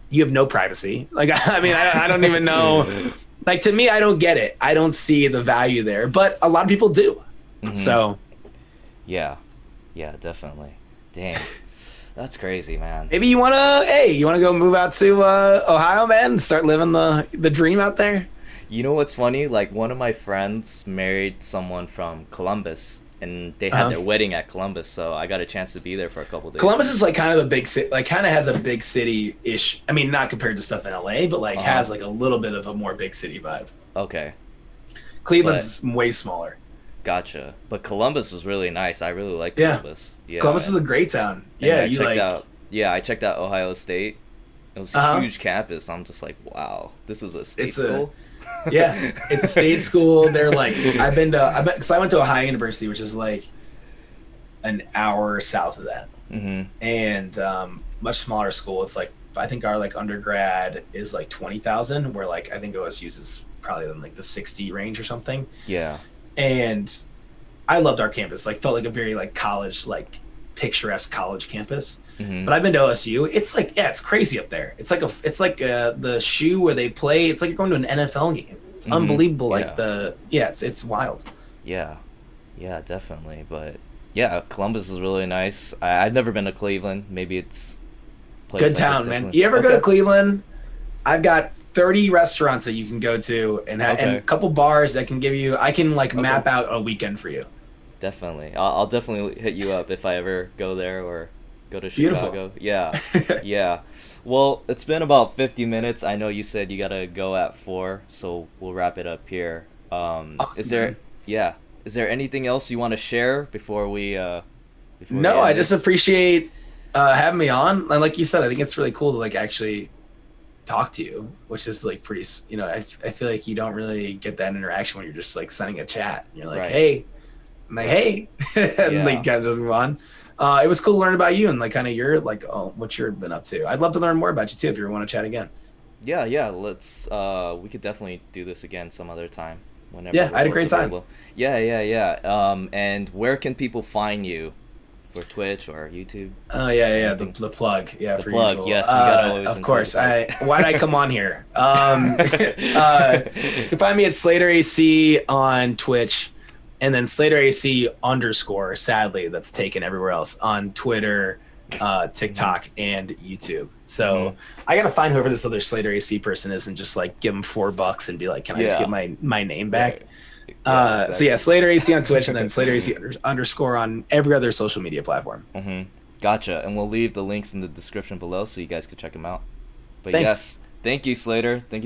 you have no privacy. Like, I mean, I don't even know. Like, to me, I don't get it. I don't see the value there, but a lot of people do. So. Yeah, definitely. Dang. That's crazy, man. Maybe you wanna go move out to Ohio, man, and start living the dream out there. You know what's funny? Like one of my friends married someone from Columbus, and they had Uh-huh. their wedding at Columbus, so I got a chance to be there for a couple days. Columbus is like kind of a big city, like kind of has a big city ish. I mean, not compared to stuff in LA, but like Uh-huh. has like a little bit of a more big city vibe. Okay, Cleveland's way smaller. gotcha. But Columbus was really nice. I really like Yeah. Columbus. Yeah, Columbus is a great town. and Yeah, I you checked like. out. Yeah, I checked out Ohio State. It was a Uh-huh. huge campus. I'm just like, wow, this is a state It's a- school. Yeah, it's a state school. They're like, because I went to Ohio University, which is like an hour south of that, Mm-hmm. and much smaller school. It's like I think our like undergrad is like 20,000, where like I think OSU's is probably in like the 60 range or something. Yeah. And I loved our campus. Like felt like a very like college, like picturesque college campus. Mm-hmm. But I've been to OSU. It's like, yeah, it's crazy up there. It's like the shoe where they play. It's like you're going to an NFL game. It's Mhm. unbelievable. Like Yeah. it's wild. Yeah, yeah, definitely. But yeah, Columbus is really nice. I've never been to Cleveland. Maybe it's a place Good I could town, man. definitely- You ever go to Okay. Cleveland? I've got 30 restaurants that you can go to and and Okay. a couple bars that can give you. I can like map out a weekend for you. Definitely. I'll definitely hit you up if I ever go there or go to Beautiful. Chicago. Yeah, yeah. Well, it's been about 50 minutes. I know you said you gotta go at 4, so we'll wrap it up here. Awesome, Is there? man. Yeah. Is there anything else you want to share before we? Before we No, end I just this? appreciate having me on. And like you said, I think it's really cool to like actually talk to you, which is like pretty. I feel like you don't really get that interaction when you're just like sending a chat. You're like, Right. hey, I'm like, hey, and Yeah. like kind of just move on. It was cool to learn about you and like kind of your like what you've been up to. I'd love to learn more about you too if you want to chat again. Yeah. Let's. We could definitely do this again some other time. Whenever Yeah, we're I had a both great time. available. Yeah. And where can people find you? For Twitch or YouTube? Oh yeah. The plug, yeah. The for plug, usual. yes, you gotta always of include course. the Why'd I come on here? You can find me at Slater AC on Twitch, and then Slater AC _ sadly, that's taken everywhere else on Twitter, TikTok, and YouTube. So I gotta find whoever this other Slater AC person is and just like give him $4 and be like, can I just Yeah. get my name back? Right. Yeah, So yeah, exactly. Slater AC on Twitch, and then Slater AC _ on every other social media platform. Gotcha. And we'll leave the links in the description below so you guys can check them out. But Thanks. yes, thank you, Slater. Thank you.